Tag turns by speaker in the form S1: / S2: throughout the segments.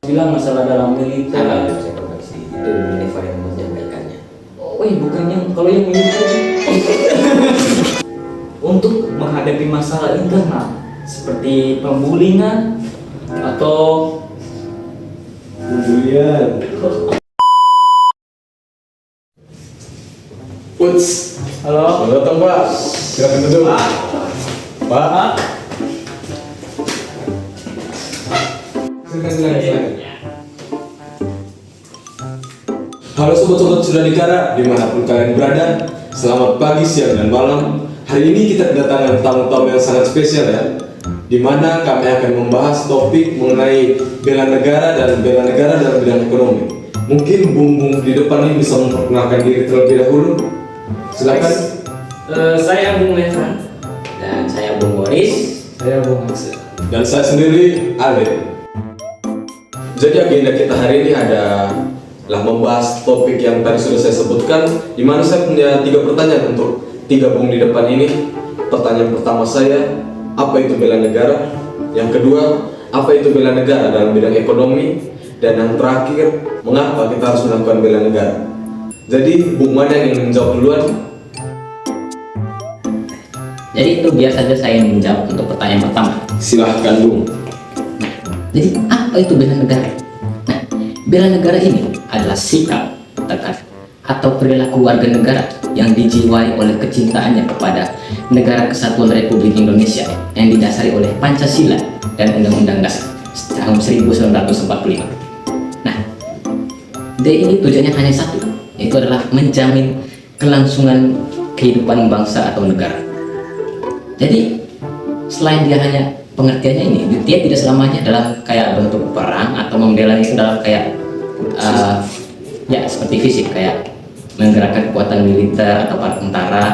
S1: bilang masalah dalam militer.
S2: Saya koreksi, itu Minerva yang menyampaikannya.
S1: Oh iya, bukan yang kalau yang militer untuk menghadapi masalah internal seperti pembulingan atau
S3: Pembulian. Uts.
S1: halo.
S3: Selamat datang Pak. Silakan duduk. Pak. Silakan. Halo sobat-sobat sudah dikara dimanapun kalian berada. Selamat pagi, siang, dan malam. Hari ini kita kedatangan tamu-tamu yang sangat spesial ya, di mana kami akan membahas topik mengenai bela negara dan bela negara dalam bidang ekonomi. Mungkin Bung di depan ini bisa memperkenalkan diri terlebih dahulu. Silakan.
S1: Saya Bung Levan.
S2: Dan saya Bung Boris.
S1: Saya Bung Axel.
S3: Dan saya sendiri Ale. Jadi agenda kita hari ini adalah membahas topik yang tadi sudah saya sebutkan, di mana saya punya 3 pertanyaan untuk 3 bung di depan ini. Pertanyaan pertama saya, apa itu bela negara? Yang kedua, apa itu bela negara dalam bidang ekonomi? Dan yang terakhir, mengapa kita harus melakukan bela negara? Jadi, bung mana yang ingin menjawab duluan?
S2: Jadi itu biar saja saya yang menjawab untuk pertanyaan pertama.
S3: Silahkan bung.
S2: Jadi apa itu bela negara? Nah, bela negara ini adalah sikap, tekad, atau perilaku warga negara yang dijiwai oleh kecintaannya kepada Negara Kesatuan Republik Indonesia yang didasari oleh Pancasila dan Undang-Undang Dasar tahun 1945. Nah, D ini tujuannya hanya satu, yaitu adalah menjamin kelangsungan kehidupan bangsa atau negara. Jadi, selain dia hanya pengertiannya ini, dia tidak selamanya dalam kayak bentuk perang atau membela itu dalam kayak ya seperti fisik, kayak menggerakkan kekuatan militer atau para tentara.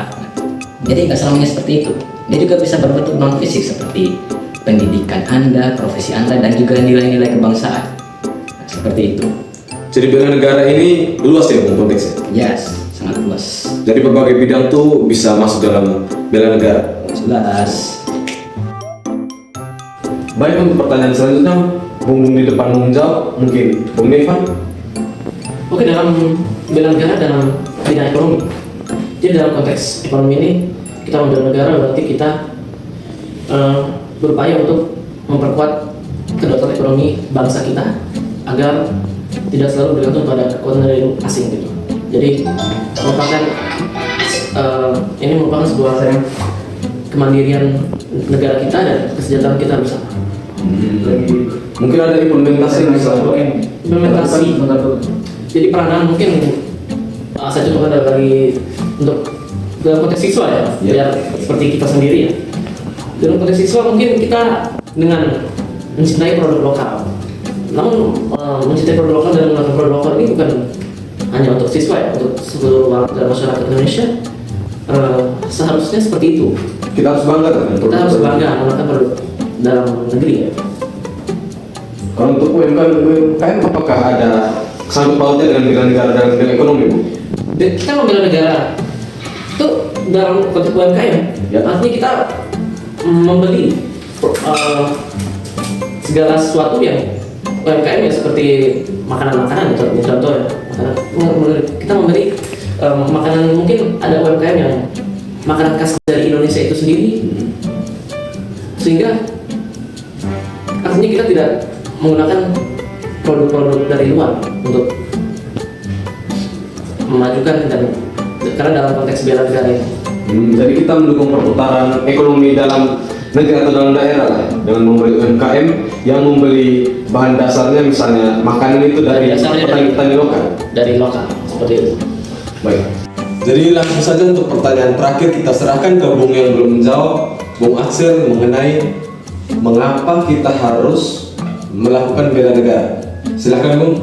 S2: Jadi nggak selamanya seperti itu. Dia juga bisa berbentuk non fisik seperti pendidikan Anda, profesi Anda, dan juga nilai-nilai kebangsaan. Nah, seperti itu.
S3: Jadi bela negara ini luas ya bung konteksnya?
S2: Yes, sangat luas.
S3: Jadi berbagai bidang tuh bisa masuk dalam bela negara.
S2: Jelas.
S3: Baik, untuk pertanyaan selanjutnya, bung di depan menjawab, mungkin Bung Devan.
S1: Oke, dalam bela negara dalam bidang ekonomi. Jadi dalam konteks ekonomi ini, kita membela negara berarti kita berupaya untuk memperkuat kedaulatan ekonomi bangsa kita agar tidak selalu bergantung pada kekuatan dari asing gitu. Jadi ini merupakan sebuah kemandirian negara kita dan kesejahteraan kita bersama.
S3: Mungkin ada implementasi misalnya.
S1: Implementasi. Jadi peranan mungkin saya contohkan dari untuk dalam konteks siswa ya, biar seperti kita sendiri ya. Dalam konteks siswa mungkin kita dengan mencintai produk lokal. Namun mencintai produk lokal dan melakukan produk lokal ini bukan hanya untuk siswa ya, untuk seluruh warga masyarakat Indonesia. Seharusnya seperti itu.
S3: Kita harus bangga kan?
S1: Kita harus bangga menggunakan produk dalam negeri ya.
S3: Kalau untuk UMKM apakah ada sangkut pautnya dengan bela negara dalam bidang ekonomi, Bu?
S1: Kita membela negara itu dalam konteks UMKM
S3: Ya.
S1: artinya kita membeli segala sesuatu yang UMKM ya, seperti makanan-makanan contoh ya, kita membeli makanan, mungkin ada UMKM yang makanan khas dari Indonesia itu sendiri, sehingga artinya kita tidak menggunakan produk-produk dari luar untuk memajukan dan karena dalam konteks bela negara ini.
S3: Jadi kita mendukung perputaran ekonomi dalam negeri atau dalam daerah lah, dengan membeli UMKM yang membeli bahan dasarnya, misalnya makanan itu dari petani lokal.
S1: Dari lokal seperti itu.
S3: Baik. Jadi langsung saja untuk pertanyaan terakhir kita serahkan ke Bung yang belum menjawab, Bung Axel, mengenai mengapa kita harus melakukan bela negara. Silakan Bung.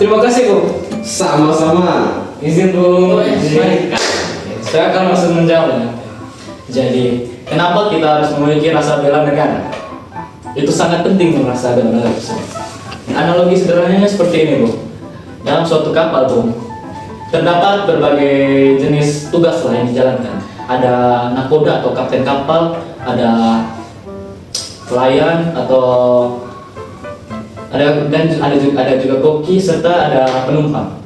S1: Terima kasih Bu.
S3: Sama-sama.
S1: Izin Bu. Baik. Saya akan langsung menjawabnya. Jadi, kenapa kita harus memiliki rasa bela negara? Itu sangat penting merasa bela negara. Analogi sederhananya seperti ini Bu. Dalam suatu kapal Bu, terdapat berbagai jenis tugas lah yang dijalankan. Ada nakoda atau kapten kapal, ada pelayan atau
S4: ada juga koki serta ada penumpang.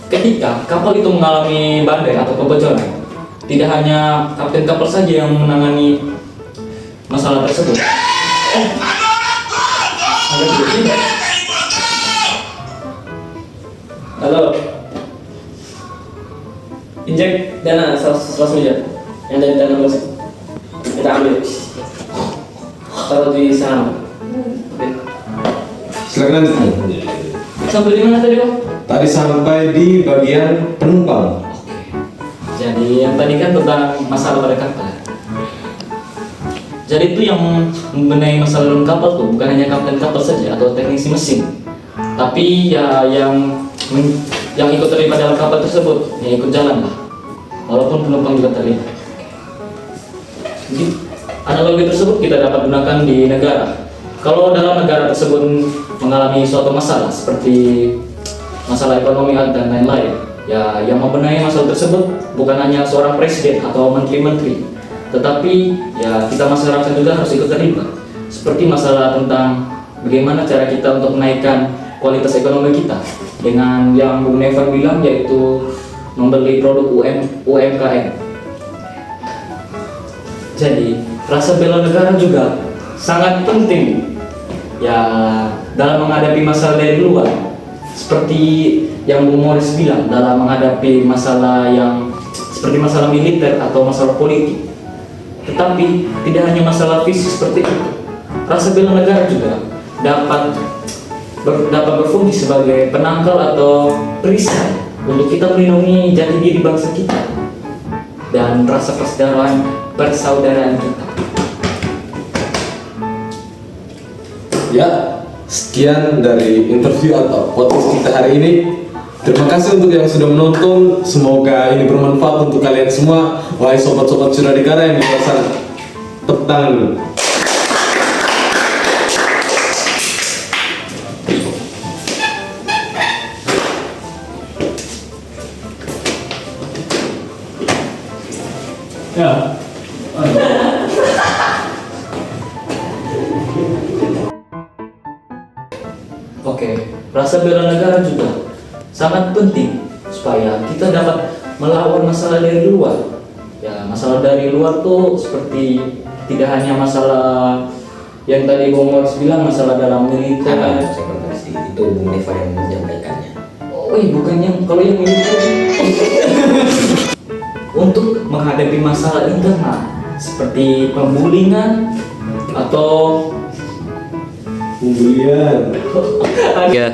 S4: Ketika kapal itu mengalami badai atau kebocoran, tidak hanya kapten kapal saja yang menangani masalah tersebut. Ada juga tidak?
S1: Halo. Injek dana 100 miliar. Yang dari dana bos. Kita ambil. Taruh di sana. Oke.
S3: Silakan lanjut.
S4: Sampai di mana tadi, Bang?
S3: Tadi sampai di bagian penumpang.
S4: Jadi yang tadi kan tentang masalah pada kapal. Jadi itu yang membenahi masalah dalam kapal tuh bukan hanya kapten kapal saja atau teknisi mesin, tapi ya yang ikut terlibat dalam kapal tersebut, yang ikut jalan lah, walaupun penumpang juga terlibat. Jadi analogi tersebut kita dapat gunakan di negara. Kalau dalam negara tersebut mengalami suatu masalah seperti masalah ekonomi dan lain-lain, ya yang membenahi masalah tersebut bukan hanya seorang presiden atau menteri-menteri, tetapi ya kita masyarakat juga harus ikut terlibat. Seperti masalah tentang bagaimana cara kita untuk menaikkan kualitas ekonomi kita dengan yang Bung Nevan bilang, yaitu membeli produk UMKM. Jadi rasa bela negara juga sangat penting ya dalam menghadapi masalah dari luar, seperti yang Bung Morris bilang, dalam menghadapi masalah yang seperti masalah militer atau masalah politik. Tetapi tidak hanya masalah fisik seperti itu, rasa bela negara juga dapat berfungsi sebagai penangkal atau perisai untuk kita melindungi jati diri bangsa kita dan rasa persaudaraan kita.
S3: Ya, sekian dari interview atau podcast kita hari ini. Terima kasih untuk yang sudah menonton. Semoga ini bermanfaat untuk kalian semua. Wahai sobat-sobat Suradikara yang di luar sana, tepuk tangan dulu.
S1: Ya.
S4: Oke, rasa bela negara juga sangat penting supaya kita dapat melawan masalah dari luar. Ya, masalah dari luar tuh seperti tidak hanya masalah yang tadi Bung Morris bilang, masalah dalam militer.
S2: Saya koreksi, itu Bung Neva yang menyampaikannya.
S4: Oh, bukan yang kalau yang militer. Untuk menghadapi masalah internal seperti pembulingan atau
S3: Pembulian.
S4: ya